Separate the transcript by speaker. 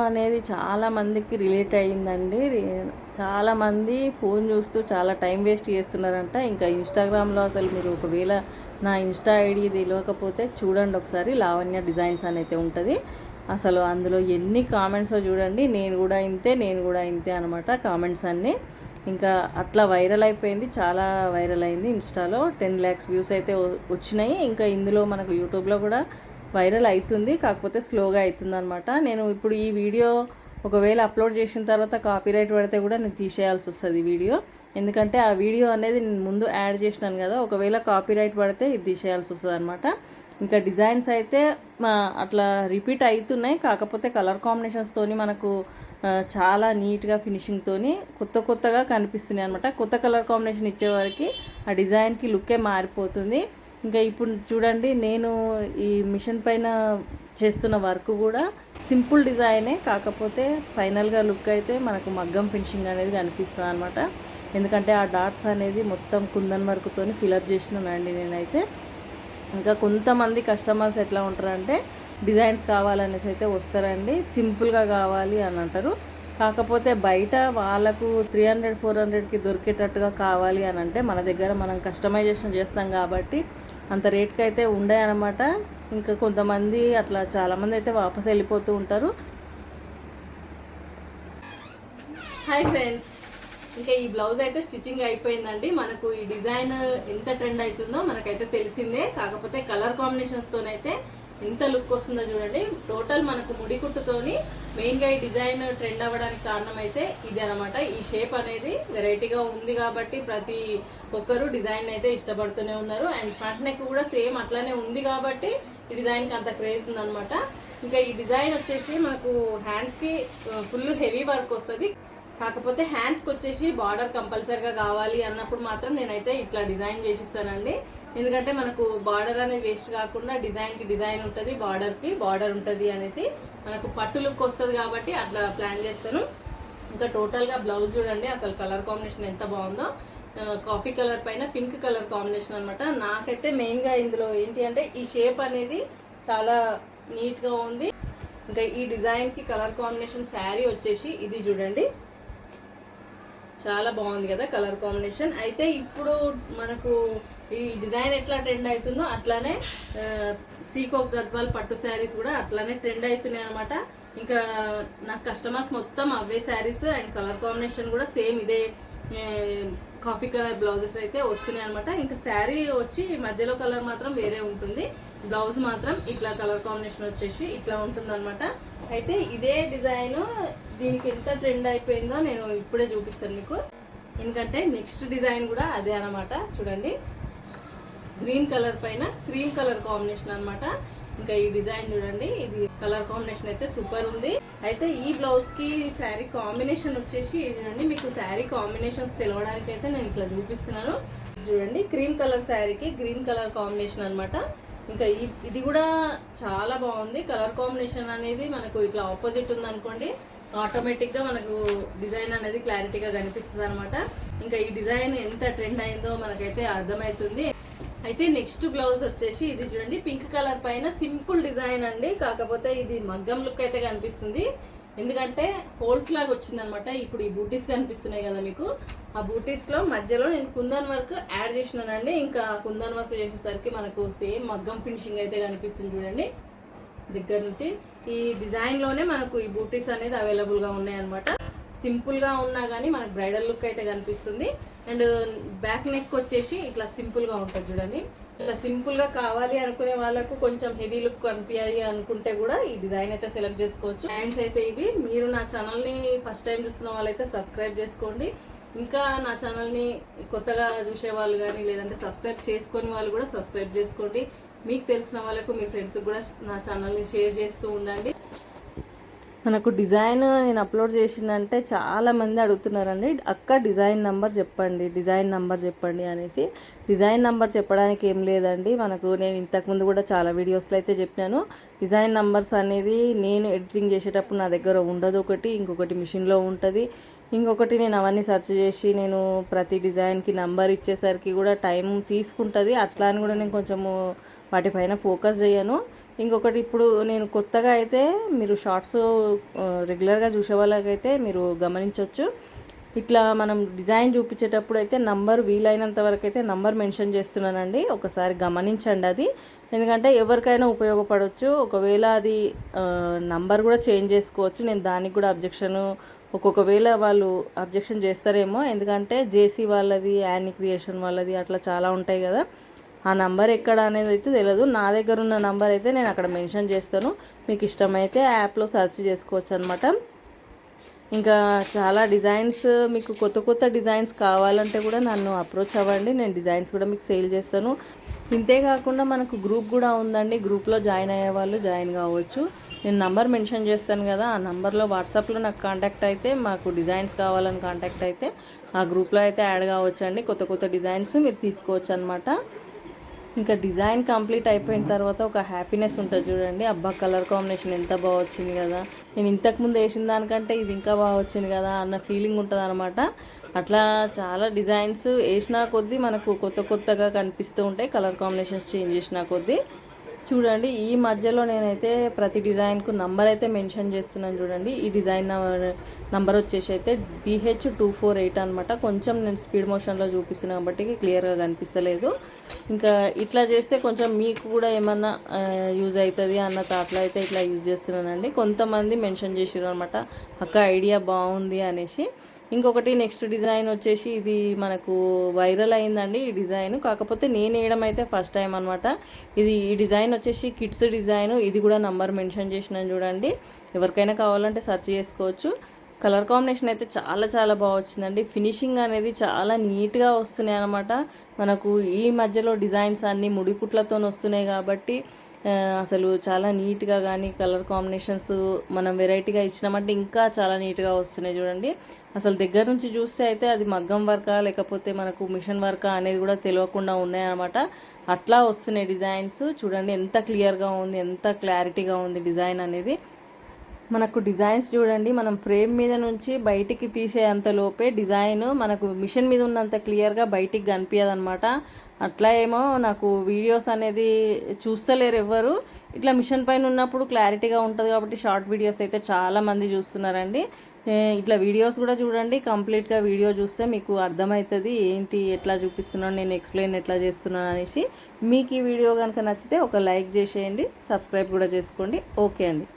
Speaker 1: అనేది చాలా మందికి రిలేట్ అయ్యిందండి. చాలామంది ఫోన్ చూస్తూ చాలా టైం వేస్ట్ చేస్తున్నారంట. ఇంకా ఇన్స్టాగ్రామ్లో అసలు మీరు ఒకవేళ నా ఇన్స్టా ఐడి తెలియకపోతే చూడండి ఒకసారి, లావణ్య డిజైన్స్ అని అయితే ఉంటుంది. అసలు అందులో ఎన్ని కామెంట్స్ చూడండి, నేను కూడా ఇంతే అనమాట కామెంట్స్ అన్నీ. ఇంకా అట్లా వైరల్ అయిపోయింది, చాలా వైరల్ అయింది. ఇన్స్టాలో 10 lakhs వ్యూస్ అయితే వచ్చినాయి. ఇంకా ఇందులో మనకు యూట్యూబ్లో కూడా వైరల్ అవుతుంది, కాకపోతే స్లోగా అవుతుంది అనమాట. నేను ఇప్పుడు ఈ వీడియో ఒకవేళ అప్లోడ్ చేసిన తర్వాత కాపీరైట్ పడితే కూడా నేను తీసేయాల్సి వస్తుంది వీడియో, ఎందుకంటే ఆ వీడియో అనేది నేను ముందు యాడ్ చేసినాను కదా, ఒకవేళ కాపీరైట్ పడితే ఇది తీసేయాల్సి వస్తుంది అనమాట. ఇంకా డిజైన్స్ అయితే అట్లా రిపీట్ అవుతున్నాయి, కాకపోతే కలర్ కాంబినేషన్స్తోని మనకు చాలా నీట్గా ఫినిషింగ్తోని కొత్తగా కనిపిస్తున్నాయి అనమాట. కొత్త కలర్ కాంబినేషన్ ఇచ్చేవారికి ఆ డిజైన్కి లుక్కే మారిపోతుంది. ఇంకా ఇప్పుడు చూడండి, నేను ఈ మిషన్ పైన చేస్తున్న వర్క్ కూడా సింపుల్ డిజైనే, కాకపోతే ఫైనల్గా లుక్ అయితే మనకు మగ్గం ఫినిషింగ్ అనేది కనిపిస్తుంది అనమాట. ఎందుకంటే ఆ డాట్స్ అనేది మొత్తం కుందన్ వర్క్తో ఫిలప్ చేసినానండి నేనైతే. ఇంకా కొంతమంది కస్టమర్స్ ఎట్లా ఉంటారంటే డిజైన్స్ కావాలనేసి అయితే వస్తారండి, సింపుల్గా కావాలి అని అంటారు. కాకపోతే బయట వాళ్ళకు 300-400కి దొరికేటట్టుగా కావాలి అని అంటే మన దగ్గర మనం కస్టమైజేషన్ చేస్తాం కాబట్టి అంత రేట్కి అయితే ఉండే అనమాట. ఇంకా కొంతమంది అట్లా చాలామంది అయితే వాపస్ వెళ్ళిపోతూ ఉంటారు. హాయ్ ఫ్రెండ్స్, ఇంకా ఈ బ్లౌజ్ అయితే స్టిచ్చింగ్ అయిపోయిందండి. మనకు ఈ డిజైన్ ఎంత ట్రెండ్ అవుతుందో మనకైతే తెలిసిందే, కాకపోతే కలర్ కాంబినేషన్స్తోనైతే ఎంత లుక్ వస్తుందో చూడండి. టోటల్ మనకు ముడి కుట్టుతోని మెయిన్గా ఈ డిజైన్ ట్రెండ్ అవ్వడానికి కారణం అయితే ఇది అనమాట. ఈ షేప్ అనేది వెరైటీగా ఉంది కాబట్టి ప్రతి ఒక్కరు డిజైన్ అయితే ఇష్టపడుతూనే ఉన్నారు. అండ్ ఫ్రంట్ నెక్ కూడా సేమ్ అట్లానే ఉంది కాబట్టి ఈ డిజైన్కి అంత క్రేజ్ ఉందనమాట. ఇంకా ఈ డిజైన్ వచ్చేసి మనకు హ్యాండ్స్కి ఫుల్ హెవీ వర్క్ వస్తుంది, కాకపోతే హ్యాండ్స్కి వచ్చేసి బార్డర్ కంపల్సరీగా కావాలి అన్నప్పుడు మాత్రం నేనైతే ఇట్లా డిజైన్ చేసిస్తానండి. ఎందుకంటే మనకు బార్డర్ అనేది వేస్ట్ కాకుండా డిజైన్కి డిజైన్ ఉంటుంది, బార్డర్కి బార్డర్ ఉంటుంది అనేసి మనకు పట్టు లుక్ వస్తుంది కాబట్టి అట్లా ప్లాన్ చేస్తాను. ఇంకా టోటల్గా బ్లౌజ్ చూడండి, అసలు కలర్ కాంబినేషన్ ఎంత బాగుందో. కాఫీ కలర్ పైన పింక్ కలర్ కాంబినేషన్ అనమాట. నాకైతే మెయిన్గా ఇందులో ఏంటి అంటే ఈ షేప్ అనేది చాలా నీట్గా ఉంది. ఇంకా ఈ డిజైన్కి కలర్ కాంబినేషన్ శారీ వచ్చేసి ఇది చూడండి, చాలా బాగుంది కదా కలర్ కాంబినేషన్. అయితే ఇప్పుడు మనకు ఈ డిజైన్ ఎట్లా ట్రెండ్ అవుతుందో అట్లానే సీకో గద్వాల్ పట్టు శారీస్ కూడా అట్లానే ట్రెండ్ అవుతున్నాయి అనమాట. ఇంకా నాకు కస్టమర్స్ మొత్తం అవే శారీస్ అండ్ కలర్ కాంబినేషన్ కూడా సేమ్ ఇదే కాఫీ కలర్ బ్లౌజెస్ అయితే వస్తున్నాయి అనమాట. ఇంకా శారీ వచ్చి మధ్యలో కలర్ మాత్రం వేరే ఉంటుంది, బ్లౌజ్ మాత్రం ఇట్లా కలర్ కాంబినేషన్ వచ్చేసి ఇట్లా ఉంటుంది అనమాట. అయితే ఇదే డిజైన్ దీనికి ఎంత ట్రెండ్ అయిపోయిందో నేను ఇప్పుడే చూపిస్తాను మీకు, ఎందుకంటే నెక్స్ట్ డిజైన్ కూడా అదే అనమాట. చూడండి, గ్రీన్ కలర్ పైన క్రీమ్ కలర్ కాంబినేషన్ అనమాట. ఇంకా ఈ డిజైన్ చూడండి, ఇది కలర్ కాంబినేషన్ అయితే సూపర్ ఉంది. అయితే ఈ బ్లౌజ్ కి శారీ కాంబినేషన్ వచ్చేసి చూడండి, మీకు శారీ కాంబినేషన్స్ తెలవడానికి అయితే నేను ఇట్లా చూపిస్తున్నాను. చూడండి, క్రీమ్ కలర్ శారీకి గ్రీన్ కలర్ కాంబినేషన్ అనమాట. ఇంకా ఇది కూడా చాలా బాగుంది. కలర్ కాంబినేషన్ అనేది మనకు ఇట్లా ఆపోజిట్ ఉంది అనుకోండి, ఆటోమేటిక్గా మనకు డిజైన్ అనేది క్లారిటీగా కనిపిస్తుంది అనమాట. ఇంకా ఈ డిజైన్ ఎంత ట్రెండ్ అయిందో మనకైతే అర్థమవుతుంది. అయితే నెక్స్ట్ బ్లౌజ్ వచ్చేసి ఇది చూడండి, పింక్ కలర్ పైన సింపుల్ డిజైన్ అండి, కాకపోతే ఇది మగ్గం లుక్ అయితే కనిపిస్తుంది. ఎందుకంటే హోల్స్ లాగా వచ్చింది అనమాట. ఇప్పుడు ఈ బూటీస్ కనిపిస్తున్నాయి కదా మీకు, ఆ బూటీస్లో మధ్యలో నేను కుందన్ వర్క్ యాడ్ చేసినానండి. ఇంకా కుందన్ వర్క్ చేసేసరికి మనకు సేమ్ మగ్గం ఫినిషింగ్ అయితే కనిపిస్తుంది చూడండి దగ్గర నుంచి. ఈ డిజైన్లోనే మనకు ఈ బూటీస్ అనేది అవైలబుల్గా ఉన్నాయి అనమాట. సింపుల్గా ఉన్నా కానీ మనకు బ్రైడల్ లుక్ అయితే కనిపిస్తుంది. అండ్ బ్యాక్ నెక్ వచ్చేసి ఇట్లా సింపుల్గా ఉంటుంది చూడండి. ఇట్లా సింపుల్గా కావాలి అనుకునే వాళ్ళకు కొంచెం హెవీ లుక్ కనిపించాలి అనుకుంటే కూడా ఈ డిజైన్ అయితే సెలెక్ట్ చేసుకోవచ్చు. హ్యాండ్స్ అయితే ఇవి. మీరు నా ఛానల్ని ఫస్ట్ టైం చూస్తున్న వాళ్ళైతే సబ్స్క్రైబ్ చేసుకోండి. ఇంకా నా ఛానల్ని కొత్తగా చూసే వాళ్ళు కానీ లేదంటే సబ్స్క్రైబ్ చేసుకునే వాళ్ళు కూడా సబ్స్క్రైబ్ చేసుకోండి. మీకు తెలిసిన వాళ్ళకు మీ ఫ్రెండ్స్కి కూడా నా ఛానల్ని షేర్ చేస్తూ ఉండండి. మనకు డిజైన్ నేను అప్లోడ్ చేసిందంటే చాలామంది అడుగుతున్నారండి, అక్క డిజైన్ నెంబర్ చెప్పండి అనేసి. డిజైన్ నెంబర్ చెప్పడానికి ఏం లేదండి, మనకు నేను ఇంతకుముందు కూడా చాలా వీడియోస్లో అయితే చెప్పినాను. డిజైన్ నెంబర్స్ అనేది నేను ఎడిటింగ్ చేసేటప్పుడు నా దగ్గర ఉండదు, ఇంకొకటి మిషన్లో ఉంటుంది, ఇంకొకటి నేను అవన్నీ సెర్చ్ చేసి నేను ప్రతి డిజైన్కి నెంబర్ ఇచ్చేసరికి కూడా టైం తీసుకుంటుంది. అట్లా అని కూడా నేను కొంచెము వాటిపైన ఫోకస్ చేయను. ఇంకొకటి ఇప్పుడు నేను కొత్తగా అయితే మీరు షార్ట్స్ రెగ్యులర్గా చూసే వాళ్ళకైతే మీరు గమనించవచ్చు, ఇట్లా మనం డిజైన్ చూపించేటప్పుడు అయితే నంబర్ వీలైనంత వరకు అయితే నంబర్ మెన్షన్ చేస్తున్నానండి. ఒకసారి గమనించండి అది, ఎందుకంటే ఎవరికైనా ఉపయోగపడవచ్చు. ఒకవేళ అది నంబర్ కూడా చేంజ్ చేసుకోవచ్చు. నేను దానికి కూడా ఒక్కొక్కవేళ వాళ్ళు అబ్జెక్షన్ చేస్తారేమో, ఎందుకంటే జేసీ వాళ్ళది, యానీ క్రియేషన్ వాళ్ళది అట్లా చాలా ఉంటాయి కదా. ఆ నంబర్ ఎక్కడ అనేది అయితే తెలియదు. నా దగ్గర ఉన్న నంబర్ అయితే నేను అక్కడ మెన్షన్ చేస్తాను. మీకు ఇష్టమైతే యాప్లో సెర్చ్ చేసుకోవచ్చు అనమాట. ఇంకా చాలా డిజైన్స్, మీకు కొత్త కొత్త డిజైన్స్ కావాలంటే కూడా నన్ను అప్రోచ్ అవ్వండి. నేను డిజైన్స్ కూడా మీకు సేల్ చేస్తాను. ఇంతే కాకుండా మనకు గ్రూప్ కూడా ఉందండి. గ్రూప్లో జాయిన్ అయ్యే వాళ్ళు జాయిన్ కావచ్చు. నేను నంబర్ మెన్షన్ చేస్తాను కదా, ఆ నంబర్లో వాట్సాప్లో నాకు కాంటాక్ట్ అయితే, మాకు డిజైన్స్ కావాలని కాంటాక్ట్ అయితే ఆ గ్రూప్లో అయితే యాడ్ కావచ్చు అండి. కొత్త కొత్త డిజైన్స్ మీరు తీసుకోవచ్చు అనమాట. ఇంకా డిజైన్ కంప్లీట్ అయిపోయిన తర్వాత ఒక హ్యాపీనెస్ ఉంటుంది చూడండి. అబ్బా కలర్ కాంబినేషన్ ఎంత బాగా వచ్చింది కదా, నేను ఇంతకుముందు వేసిన దానికంటే ఇది ఇంకా బాగా వచ్చింది కదా అన్న ఫీలింగ్ ఉంటుంది అనమాట. అట్లా చాలా డిజైన్స్ వేసినా కొద్దీ మనకు కొత్త కొత్తగా కనిపిస్తూ ఉంటాయి, కలర్ కాంబినేషన్స్ చేంజ్ చేసినా కొద్దీ. చూడండి ఈ మధ్యలో నేనైతే ప్రతి డిజైన్కు నంబర్ అయితే మెన్షన్ చేస్తున్నాను చూడండి. ఈ డిజైన్ నంబర్ వచ్చేసి అయితే BH248 అనమాట. కొంచెం నేను స్పీడ్ మోషన్లో చూపిస్తున్నాను కాబట్టి క్లియర్గా కనిపిస్తలేదు. ఇంకా ఇట్లా చేస్తే కొంచెం మీకు కూడా ఏమన్నా యూజ్ అవుతుంది అన్న థాట్లో అయితే ఇట్లా యూజ్ చేస్తున్నానండి. కొంతమంది మెన్షన్ చేసారు అనమాట, అక్క ఐడియా బాగుంది అనేసి. ఇంకొకటి నెక్స్ట్ డిజైన్ వచ్చేసి ఇది మనకు వైరల్ అయిందండి ఈ డిజైన్. కాకపోతే నేను వేయడం అయితే ఫస్ట్ టైం అనమాట. ఈ డిజైన్ వచ్చేసి కిడ్స్ డిజైన్. ఇది కూడా నంబర్ మెన్షన్ చేసినాను చూడండి. ఎవరికైనా కావాలంటే సెర్చ్ చేసుకోవచ్చు. కలర్ కాంబినేషన్ అయితే చాలా చాలా బాగా వచ్చిందండి. ఫినిషింగ్ అనేది చాలా నీట్గా వస్తున్నాయి అనమాట. మనకు ఈ మధ్యలో డిజైన్స్ అన్నీ ముడికుట్లతో వస్తున్నాయి కాబట్టి అసలు చాలా నీట్గా, కానీ కలర్ కాంబినేషన్స్ మనం వెరైటీగా ఇచ్చినామంటే ఇంకా చాలా నీట్గా వస్తున్నాయి చూడండి. అసలు దగ్గర నుంచి చూస్తే అయితే అది మగ్గం వర్కా లేకపోతే మనకు మిషన్ వర్కా అనేది కూడా తెలియకుండా ఉన్నాయన్నమాట. అట్లా వస్తున్నాయి డిజైన్స్. చూడండి ఎంత క్లియర్గా ఉంది, ఎంత క్లారిటీగా ఉంది డిజైన్ అనేది. మనకు డిజైన్స్ చూడండి, మనం ఫ్రేమ్ మీద నుంచి బయటికి తీసేంత లోపే డిజైన్ మనకు మిషన్ మీద ఉన్నంత క్లియర్గా బయటికి కనిపించదు అనమాట. అట్లా ఏమో నాకు వీడియోస్ అనేది చూస్తలేరు ఎవ్వరు. ఇట్లా మిషన్ పైన ఉన్నప్పుడు క్లారిటీగా ఉంటుంది కాబట్టి షార్ట్ వీడియోస్ అయితే చాలామంది చూస్తున్నారండి. ఇట్లా వీడియోస్ కూడా చూడండి, కంప్లీట్గా వీడియో చూస్తే మీకు అర్థమవుతుంది ఏంటి ఎట్లా చూపిస్తున్నాను, నేను ఎక్స్ప్లెయిన్ ఎట్లా చేస్తున్నాను అనేసి. మీకు ఈ వీడియో కనుక నచ్చితే ఒక లైక్ చేసేయండి, సబ్స్క్రైబ్ కూడా చేసుకోండి. ఓకే అండి.